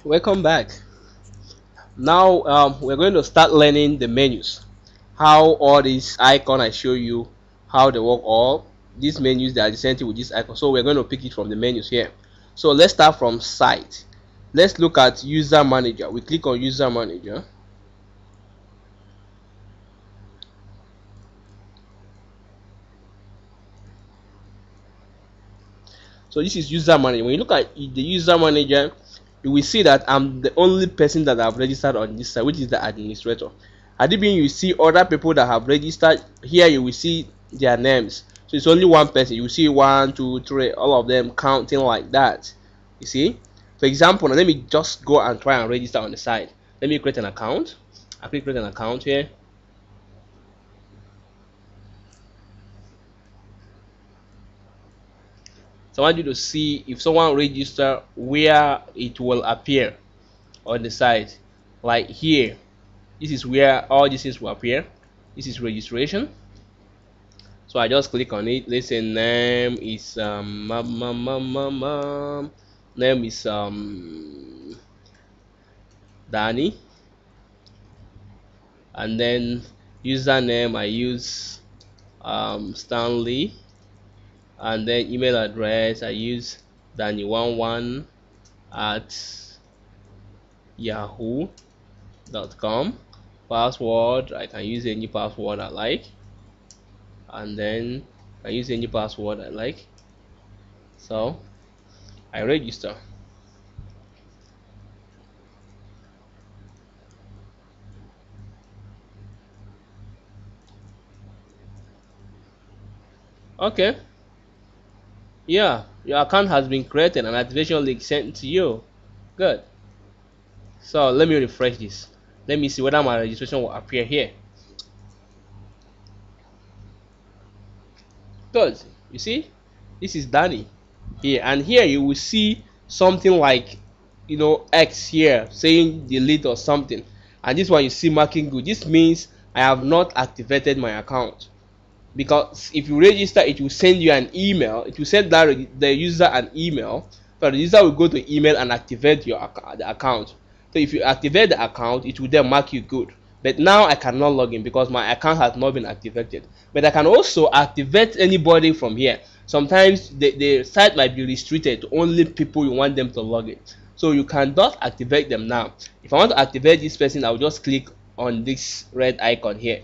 Welcome back. Now we're going to start learning the menus. How all these icon I show you, how they work. All these menus, they are the same thing with this icon. So we're going to pick it from the menus here. So let's start from site. Let's look at user manager. We click on user manager. So this is user manager. When you look at the user manager, you will see that I'm the only person that I've registered on this side, which is the administrator. Had it been you see other people that have registered here, you will see their names. So it's only one person. You will see 1, 2, 3, all of them counting like that. You see? For example, now let me just go and try and register on the side. Let me create an account. I click create an account here. So I want you to see if someone register where it will appear on the side. Like here, this is where all these things will appear. This is registration. So I just click on it. Let's say name is name is Danny, and then username I use Stanley, and then email address I use Danny11 at yahoo.com. Password I can use any password I like, and then I use any password I like. So I register. Okay, yeah, your account has been created and activation link sent to you. Good. So let me refresh this. Let me see whether my registration will appear here. Good. You see, this is Danny here, and here you will see something like, X here saying delete or something, and this one you see marking good. This means I have not activated my account, because if you register, it will send you an email. It will send the user an email, so the user will go to email and activate the account. So if you activate the account, it will then mark you good. But now I cannot log in because my account has not been activated. But I can also activate anybody from here. Sometimes the site might be restricted to only people you want them to log in. So you cannot activate them now. If I want to activate this person, I'll just click on this red icon here.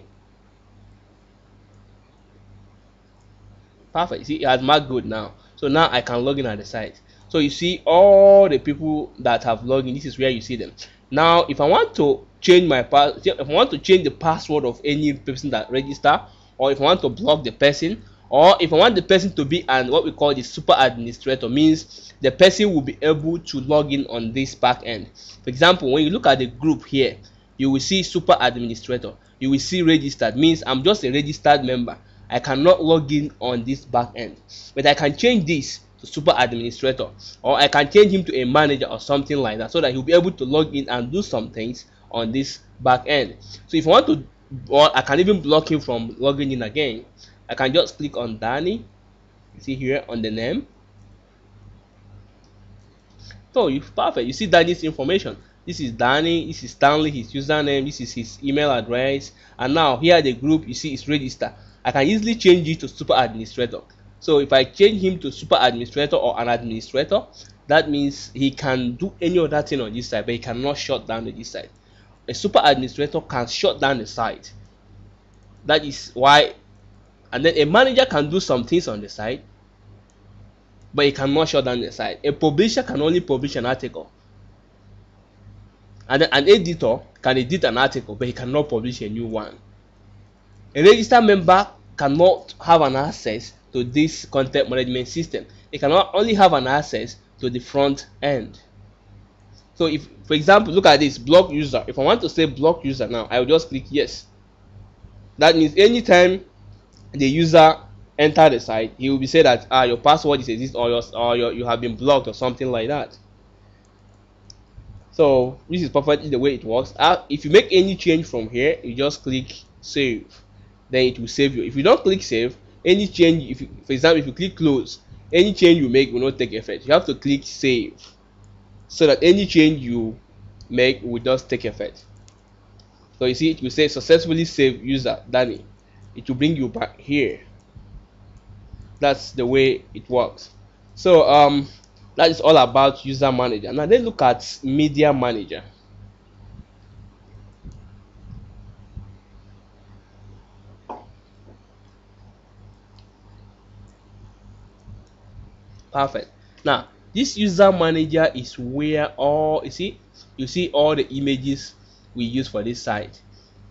Perfect. See, it has marked good now. So now I can log in at the site. So you see all the people that have logged in. This is where you see them. Now, if I want to change if I want to change the password of any person that register, or if I want to block the person, or if I want the person to be what we call the super administrator, means the person will be able to log in on this back end. For example, when you look at the group here, you will see super administrator. You will see registered, means I'm just a registered member. I cannot log in on this back end, but I can change this to super administrator, or I can change him to a manager or something like that, so that he'll be able to log in and do some things on this back end. So if I want to, or I can even block him from logging in again. I can just click on Danny. You see here on the name. So you perfect. You see Danny's information. This is Danny, this is Stanley, his username, this is his email address, and now here the group you see is register. I can easily change it to super administrator. So if I change him to super administrator or an administrator, that means he can do any other thing on this side, but he cannot shut down this side. A super administrator can shut down the site. That is why. And then a manager can do some things on the side, but he cannot shut down the site. A publisher can only publish an article, and then an editor can edit an article, but he cannot publish a new one. A registered member cannot have an access to this content management system. They cannot only have an access to the front end. So if, for example, look at this block user. If I want to say block user now, I will just click yes. That means anytime the user enter the site, he will be said that your password is exist, or you have been blocked or something like that. So this is perfectly the way it works. If you make any change from here, you just click save, then it will save you. If you don't click save, any change, for example, if you click close, any change you make will not take effect. You have to click save. so that any change you make will just take effect. So you see, it will say successfully save user Danny. It will bring you back here. That's the way it works. So that is all about user manager. Now let's look at media manager. Perfect. Now this user manager is where all you see all the images we use for this site.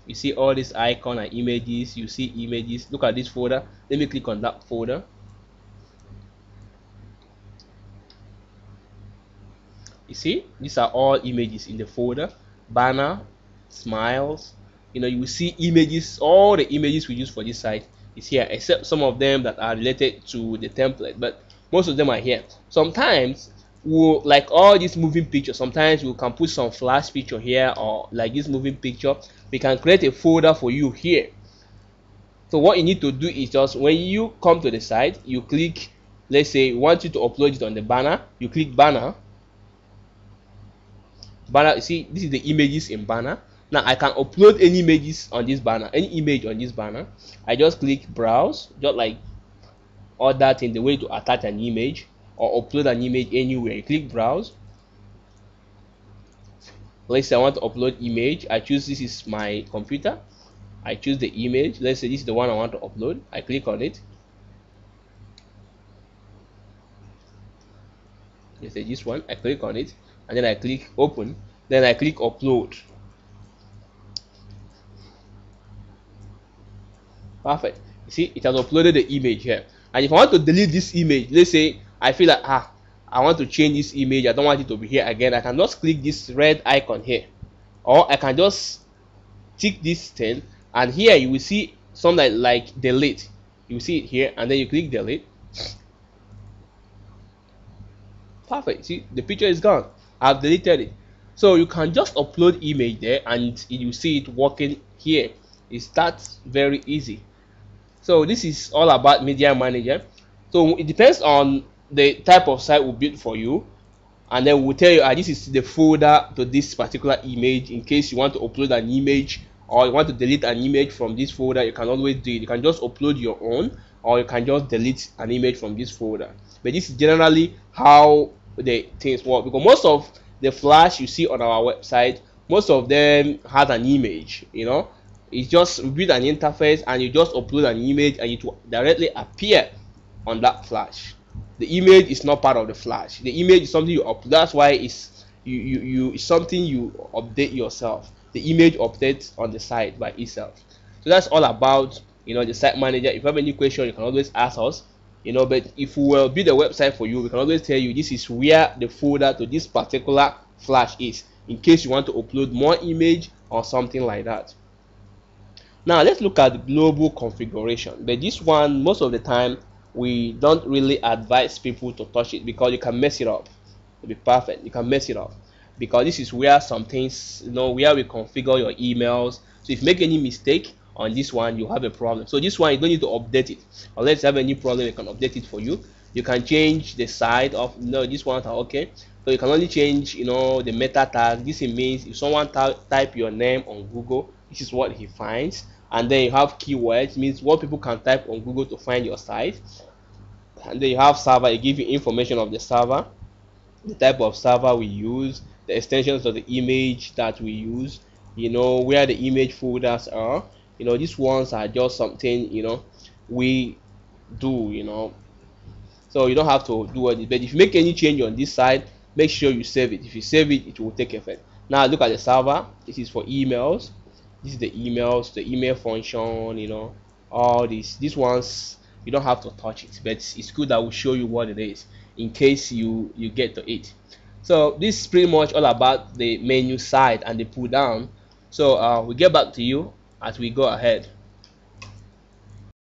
You see all these icon and images. You see images. Look at this folder. Let me click on that folder. You see, these are all images in the folder. Banner, smiles. You will see images. All the images we use for this site is here, except some of them that are related to the template, but most of them are here. Sometimes we'll, like all these moving pictures, sometimes we can put some flash picture here, or like this moving picture, we can create a folder for you here. So what you need to do is just when you come to the site, you click, let's say we want you to upload it on the banner, you click banner. You see, this is the images in banner. Now I can upload any images on this banner, any image on this banner. I just click browse, just like all that in the way to attach an image or upload an image anywhere. You click browse. Let's say I want to upload image. I choose, this is my computer. I choose the image. Let's say this is the one I want to upload. I click on it. Let's say this one. I click on it, and then I click open. Then I click upload. Perfect. You see, it has uploaded the image here. And if I want to delete this image, let's say I feel like I want to change this image, I don't want it to be here again, I can just click this red icon here, or I can just tick this thing, and here you will see something like delete. You will see it here, and then you click delete. Perfect. See, the picture is gone. I've deleted it. So you can just upload image there, and you see it working here. It's that very easy. So this is all about media manager. So it depends on the type of site we build for you, and then we'll tell you this is the folder to this particular image. In case you want to upload an image or you want to delete an image from this folder, you can always do it. You can just upload your own, or you can just delete an image from this folder. But this is generally how the things work, because most of the flash you see on our website, most of them has an image. It's just build an interface and you just upload an image and it will directly appear on that flash. The image is not part of the flash. The image is something you upload. That's why it's it's something you update yourself. The image updates on the site by itself. So that's all about the site manager. If you have any question, you can always ask us. But if we will build a website for you, we can always tell you this is where the folder to this particular flash is, in case you want to upload more image or something like that. Now let's look at the global configuration. But this one, most of the time, we don't really advise people to touch it, because you can mess it up. To be perfect, you can mess it up, because this is where some things, where we configure your emails. So if you make any mistake on this one, you have a problem. So this one, you don't need to update it. Unless you have any problem, you can update it for you. You can change the side of this one. Okay, so you can only change the meta tag. This means if someone type your name on Google, this is what he finds. And then you have keywords, means what people can type on Google to find your site. And then you have server, it gives you information of the server, the type of server we use, the extensions of the image that we use, where the image folders are. These ones are just something we do. So you don't have to do it. But if you make any change on this side, make sure you save it. If you save it, it will take effect. Now look at the server. This is for emails. This is the emails, the email function, all these ones you don't have to touch it, but it's good that will show you what it is in case you get to it. So this is pretty much all about the menu side and the pull down. So we'll get back to you as we go ahead.